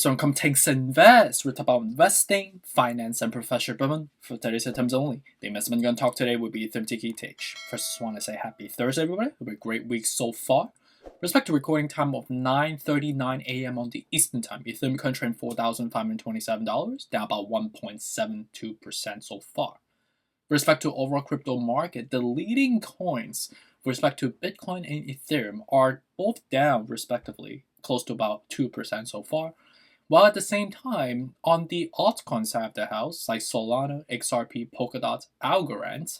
So come takes invest. We're talking about investing, finance, and professional development for 30 seconds only. The investment we're going to talk today will be Ethereum TKTH. First, just want to say happy Thursday, everybody. It'll be a great week so far. With respect to recording time of 9:39 a.m. on the Eastern Time, Ethereum currently trading $4,527, down about 1.72% so far. With respect to overall crypto market, the leading coins with respect to Bitcoin and Ethereum are both down respectively, close to about 2% so far. While at the same time, on the altcoin side of the house, like Solana, XRP, polkadot, ALGORAND,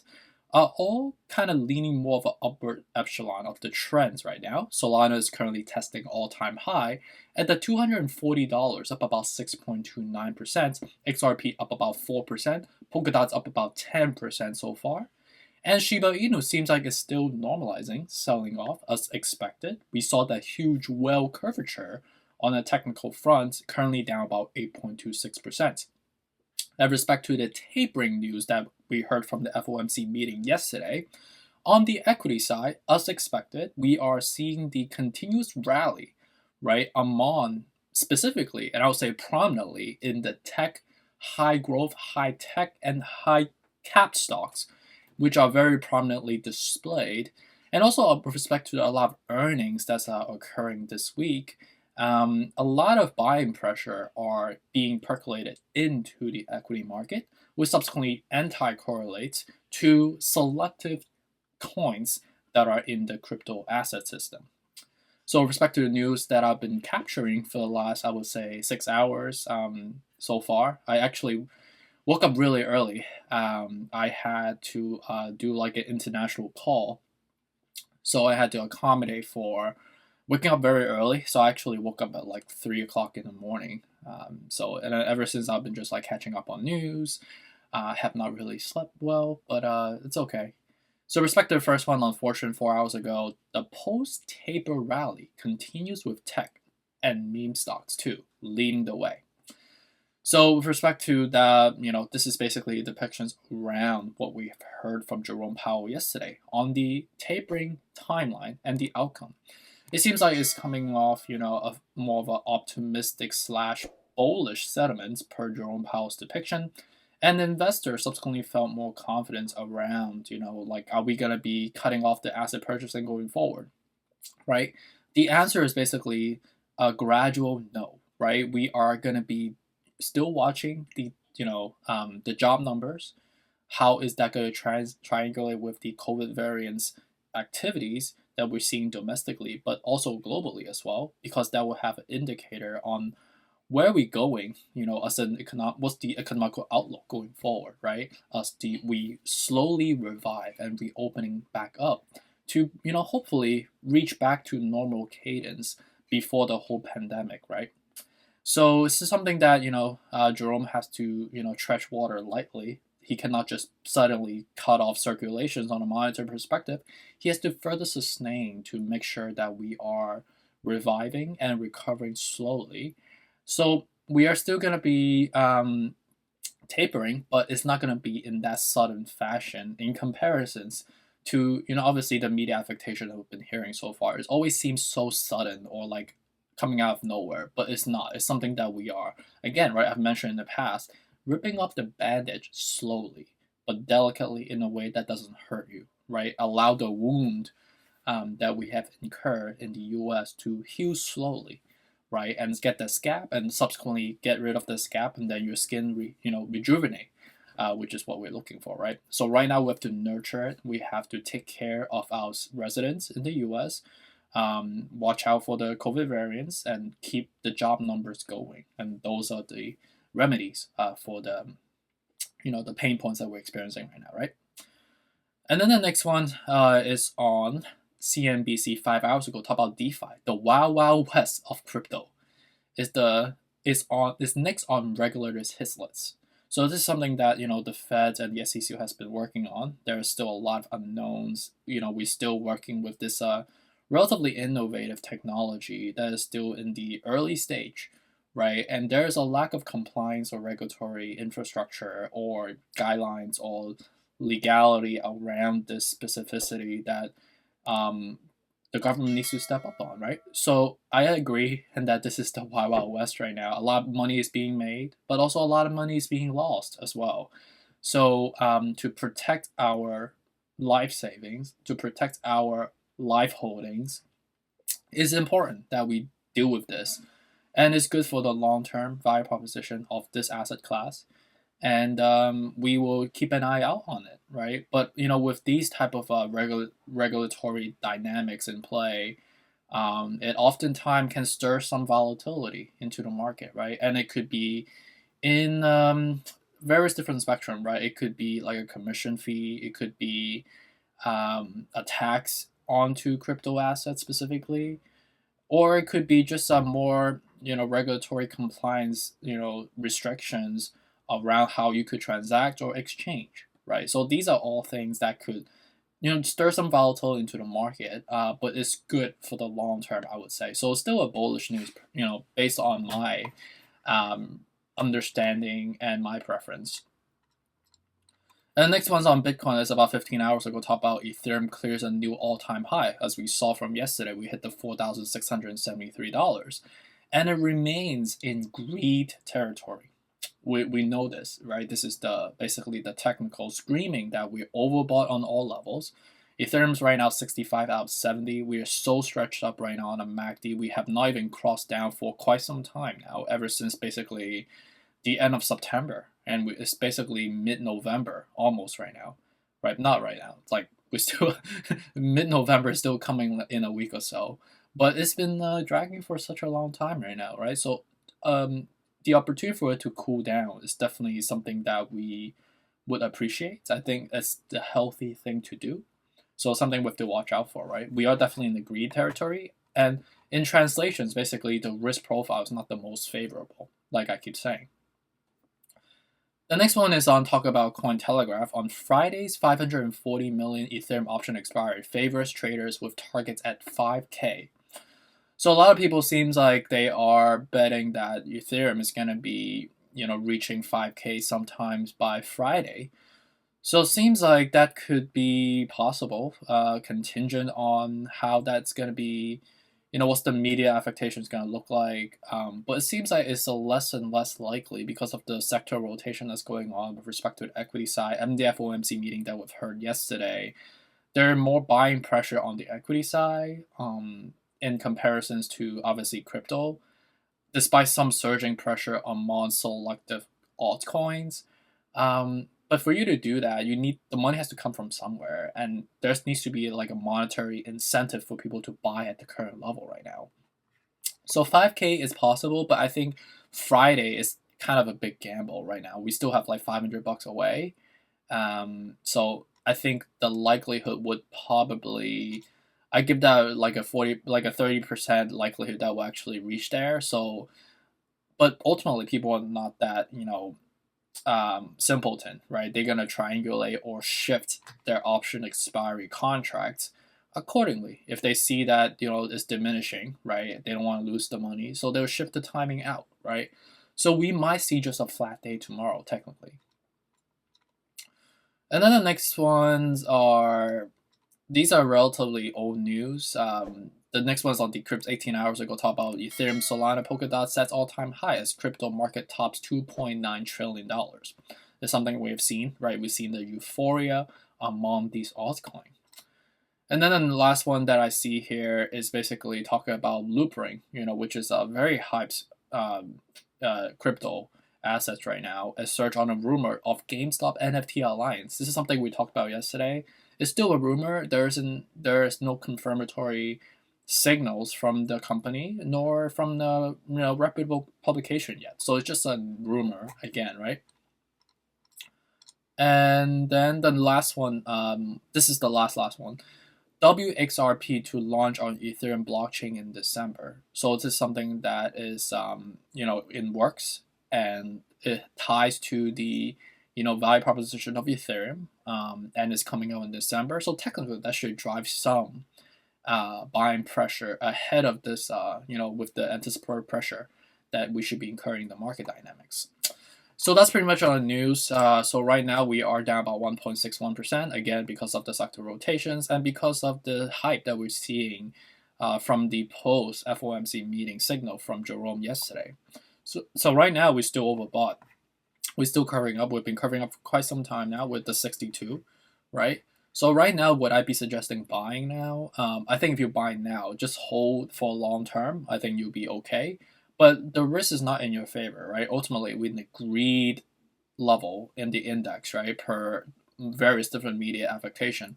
are all kind of leaning more of an upward echelon of the trends right now. Solana is currently testing all-time high at the $240, up about 6.29%, XRP up about 4%, polkadot's up about 10% so far. And Shiba Inu seems like it's still normalizing, selling off as expected. We saw that huge whale curvature on a technical front, currently down about 8.26%. With respect to the tapering news that we heard from the FOMC meeting yesterday, on the equity side, as expected, we are seeing the continuous rally, right, among specifically, and I would say prominently, in the tech, high growth, high tech, and high cap stocks, which are very prominently displayed. And also with respect to a lot of earnings that's occurring this week, a lot of buying pressure are being percolated into the equity market, which subsequently anti-correlates to selective coins that are in the crypto asset system. So with respect to the news that I've been capturing for the last, I would say, 6 hours so far, I actually woke up really early. I had to do like an international call, so I had to accommodate for waking up very early. So I actually woke up at like 3 o'clock in the morning. And ever since I've been just like catching up on news. Have not really slept well, but it's okay. So respect to the first one, unfortunately, 4 hours ago, the post-taper rally continues with tech and meme stocks too, leading the way. So with respect to the, this is basically depictions around what we have heard from Jerome Powell yesterday on the tapering timeline and the outcome. It seems like it's coming off, of more of an optimistic / bullish sentiments per Jerome Powell's depiction. And investors subsequently felt more confidence around, like, are we going to be cutting off the asset purchasing going forward, right? The answer is basically a gradual no, right? We are going to be still watching the job numbers. How is that going to triangulate with the COVID variants activities that we're seeing domestically, but also globally as well, because that will have an indicator on where are we going, as an what's the economical outlook going forward, right? As we slowly revive and reopening back up to, hopefully reach back to normal cadence before the whole pandemic, right? So this is something that, Jerome has to, tread water lightly. He cannot just suddenly cut off circulations on a monetary perspective. He has to further sustain to make sure that we are reviving and recovering slowly. So we are still going to be tapering, but it's not going to be in that sudden fashion in comparisons to, obviously the media affectation that we've been hearing so far. It always seems so sudden or like coming out of nowhere, but it's not. It's something that we are, again, right, I've mentioned in the past, ripping off the bandage slowly, but delicately in a way that doesn't hurt you, right? Allow the wound that we have incurred in the US to heal slowly, right? And get the scab and subsequently get rid of the scab, and then your skin, rejuvenate, which is what we're looking for, right? So right now we have to nurture it. We have to take care of our residents in the US, watch out for the COVID variants, and keep the job numbers going. And those are the remedies for the, the pain points that we're experiencing right now, right? And then the next one is on CNBC 5 hours ago. Talk about DeFi, the wild wild west of crypto, is next on regulators' hit list. So this is something that the Fed and the SEC has been working on. There is still a lot of unknowns. We're still working with this relatively innovative technology that is still in the early stage, right? And there is a lack of compliance or regulatory infrastructure or guidelines or legality around this specificity that the government needs to step up on, right? So I agree and that this is the wild, wild west right now. A lot of money is being made, but also a lot of money is being lost as well. So to protect our life savings, to protect our life holdings, it's important that we deal with this, and it's good for the long term value proposition of this asset class. And we will keep an eye out on it, right? But with these type of regulatory dynamics in play, it oftentimes can stir some volatility into the market, right? And it could be in various different spectrum, right? It could be like a commission fee, it could be a tax onto crypto assets specifically, or it could be just some more regulatory compliance restrictions around how you could transact or exchange, right? So these are all things that could stir some volatility into the market, but it's good for the long term, I would say. So it's still a bullish news, based on my um, understanding and my preference. And the next one's on Bitcoin. It's about 15 hours ago. Talk about Ethereum clears a new all-time high. As we saw from yesterday, we hit the $4,673. And it remains in greed territory. We know this, right? This is basically the technical screaming that we overbought on all levels. Ethereum's right now 65 out of 70. We are so stretched up right now on a MACD. We have not even crossed down for quite some time now, ever since basically the end of September, and it's basically mid-November almost right now, right? Not right now. It's like we still mid-November is still coming in a week or so, but it's been dragging for such a long time right now, right? So the opportunity for it to cool down is definitely something that we would appreciate. I think it's the healthy thing to do. So something we have to watch out for, right? We are definitely in the greed territory, and in translations, basically the risk profile is not the most favorable, like I keep saying. The next one is on talk about Cointelegraph. On Friday's 540 million Ethereum option expiry favors traders with targets at 5K. So a lot of people seems like they are betting that Ethereum is going to be, reaching 5K sometimes by Friday. So it seems like that could be possible, contingent on how that's going to be, what's the media affectations going to look like. But it seems like it's a less and less likely because of the sector rotation that's going on with respect to the equity side. MDF OMC meeting that we've heard yesterday, there are more buying pressure on the equity side in comparisons to obviously crypto, despite some surging pressure on non-selective altcoins. But for you to do that, the money has to come from somewhere, and there needs to be like a monetary incentive for people to buy at the current level right now. So 5K is possible, but I think Friday is kind of a big gamble right now. We still have like $500 away, so I think the likelihood would probably, I give that like a 30% likelihood that will actually reach there. So, but ultimately, people are not that simpleton, right? They're gonna triangulate or shift their option expiry contracts accordingly. If they see that it's diminishing, right? They don't want to lose the money, so they'll shift the timing out, right? So we might see just a flat day tomorrow, technically. And then the next ones are, these are relatively old news. The next one's on Decrypt 18 hours ago. Talk about Ethereum, Solana, polkadot sets all-time high as crypto market tops $2.9 trillion. It's something we have seen, right? We've seen the euphoria among these altcoins. And then the last one that I see here is basically talking about Loopring, which is a very hyped crypto assets right now, as search on a rumor of GameStop NFT alliance. This is something we talked about yesterday. It's still a rumor. There is no confirmatory signals from the company nor from the reputable publication yet. So it's just a rumor again, right? And then the last one, this is the last one. WXRP to launch on Ethereum blockchain in December. So this is something that is in works, and it ties to the value proposition of Ethereum, and is coming out in December. So technically, that should drive some buying pressure ahead of this, with the anticipated pressure that we should be incurring the market dynamics. So that's pretty much on the news. So right now we are down about 1.61%, again because of the sector rotations and because of the hype that we're seeing from the post FOMC meeting signal from Jerome yesterday. So right now we're still overbought. We're still covering up. We've been covering up for quite some time now with the 62, right? So right now, would I be suggesting buying now? I think if you buy now, just hold for long term. I think you'll be okay. But the risk is not in your favor, right? Ultimately, we need greed level in the index, right, per various different media affectation.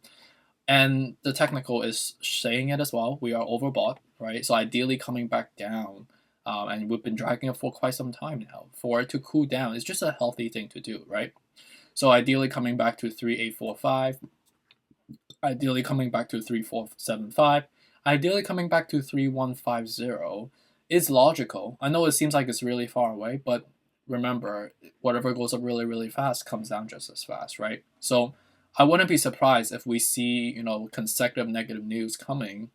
And the technical is saying it as well. We are overbought, right? So ideally coming back down, and we've been dragging it for quite some time now. For it to cool down, it's just a healthy thing to do, right? So ideally coming back to 3845, ideally coming back to 3475, ideally coming back to 3150 is logical. I know it seems like it's really far away, but remember, whatever goes up really, really fast comes down just as fast, right? So I wouldn't be surprised if we see, consecutive negative news coming,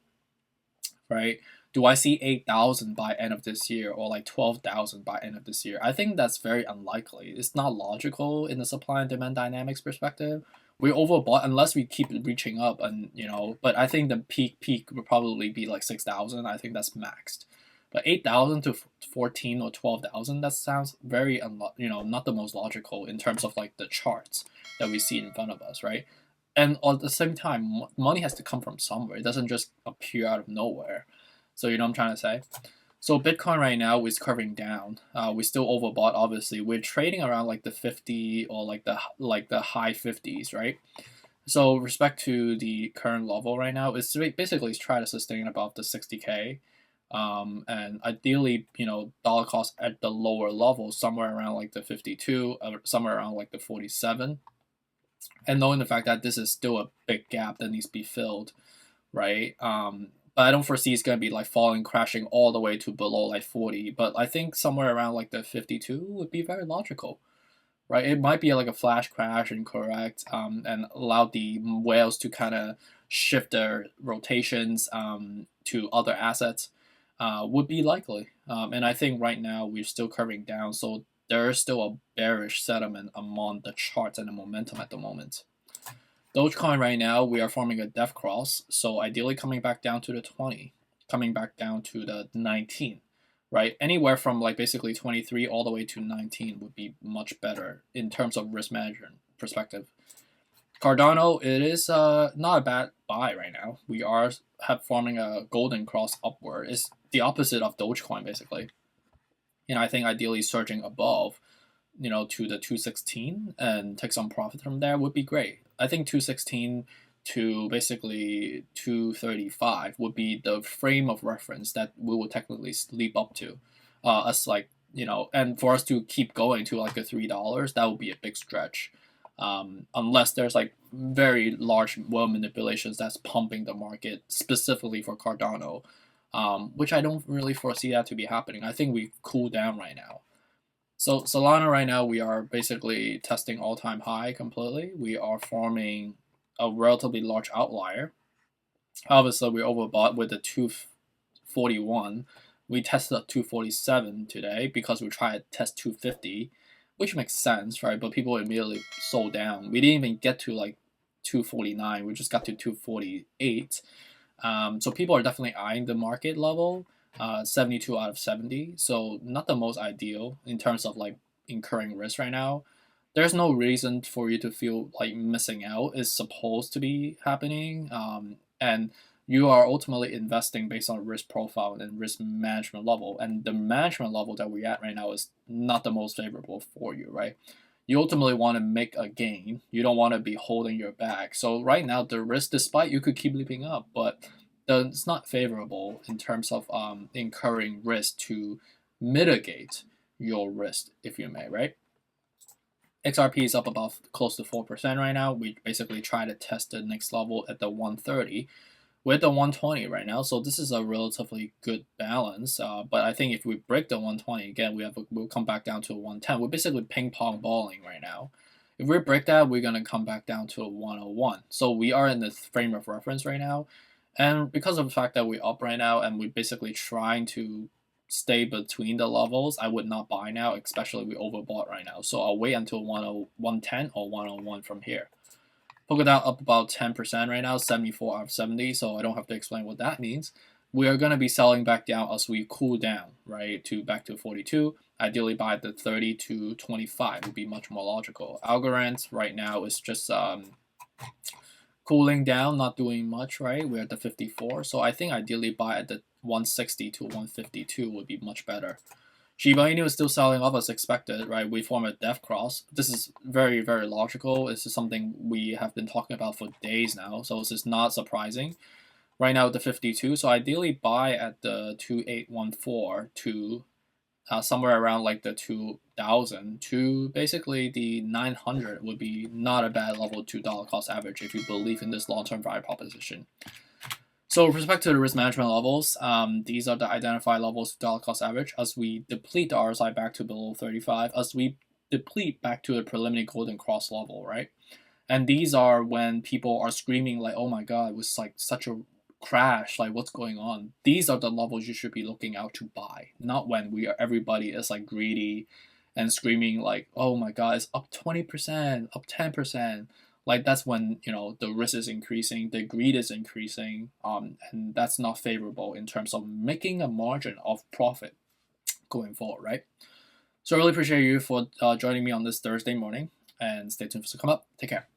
right? Do I see 8,000 by end of this year or like 12,000 by end of this year? I think that's very unlikely. It's not logical in the supply and demand dynamics perspective. We overbought unless we keep reaching up, and but I think the peak would probably be like 6,000. I think that's maxed. But 8,000 to 14 or 12,000, that sounds very not the most logical in terms of like the charts that we see in front of us, right? And at the same time, money has to come from somewhere. It doesn't just appear out of nowhere. So you know what I'm trying to say? So Bitcoin right now is curving down. We're still overbought. Obviously, we're trading around like the 50 or like the high 50s, right? So respect to the current level right now, it's basically try to sustain above the 60K. And ideally, dollar cost at the lower level, somewhere around like the 52, somewhere around like the 47. And knowing the fact that this is still a big gap that needs to be filled, right? But I don't foresee it's going to be like falling, crashing all the way to below like 40. But I think somewhere around like the 52 would be very logical, right? It might be like a flash crash and correct, and allow the whales to kind of shift their rotations to other assets, would be likely. And I think right now we're still curving down, so there is still a bearish sentiment among the charts and the momentum at the moment. Dogecoin right now, we are forming a death cross, so ideally coming back down to the 20, coming back down to the 19, right? Anywhere from like basically 23 all the way to 19 would be much better in terms of risk management perspective. Cardano, it is not a bad buy right now. We are forming a golden cross upward. It's the opposite of Dogecoin basically. I think ideally surging above, to the 216 and take some profit from there would be great. I think 216 to basically 235 would be the frame of reference that we will technically leap up to. Us like, and for us to keep going to like the $3, that would be a big stretch. Unless there's like very large whale manipulations that's pumping the market specifically for Cardano, which I don't really foresee that to be happening. I think we cool down right now. So Solana right now, we are basically testing all-time high completely. We are forming a relatively large outlier. Obviously, we overbought with the 241. We tested at 247 today because we tried to test 250, which makes sense, right? But people immediately sold down. We didn't even get to like 249. We just got to 248. So people are definitely eyeing the market level. 72 out of 70, so not the most ideal in terms of like incurring risk right now. There's no reason for you to feel like missing out. It's supposed to be happening, and you are ultimately investing based on risk profile and risk management level, and the management level that we're at right now is not the most favorable for you, right? You ultimately want to make a gain. You don't want to be holding your back. So right now the risk, despite you could keep leaping up, but it's not favorable in terms of incurring risk to mitigate your risk, if you may, right? XRP is up about close to 4% right now. We basically try to test the next level at the 130 with the 120 right now. So this is a relatively good balance. But I think if we break the 120 again, we'll come back down to 110. We're basically ping pong balling right now. If we break that, we're gonna come back down to a 101. So we are in the frame of reference right now. And because of the fact that we're up right now and we're basically trying to stay between the levels, I would not buy now, especially we overbought right now. So I'll wait until 110 or 101 from here. Polkadot up about 10% right now, 74 out of 70, so I don't have to explain what that means. We are going to be selling back down as we cool down, right, to back to 42. Ideally buy the 30 to 25 would be much more logical. Algorand right now is just cooling down, not doing much, right? We're at the 54, so I think ideally buy at the 160 to 152 would be much better. Shiba Inu is still selling off as expected, right? We form a death cross. This is very, very logical. This is something we have been talking about for days now, so this is not surprising. Right now at the 52, so ideally buy at the 2814 to somewhere around like the 2000 to basically the 900 would be not a bad level $2 cost average if you believe in this long-term value proposition. So with respect to the risk management levels, these are the identified levels dollar cost average as we deplete the RSI back to below 35, as we deplete back to the preliminary golden cross level, right? And these are when people are screaming like, oh my god, it was like such a crash, like what's going on? These are the levels you should be looking out to buy, not when everybody is like greedy and screaming like, oh my god, it's up 20%, up 10%. Like that's when the risk is increasing, the greed is increasing, and that's not favorable in terms of making a margin of profit going forward, right? So I really appreciate you for joining me on this Thursday morning, and stay tuned for to come up. Take care.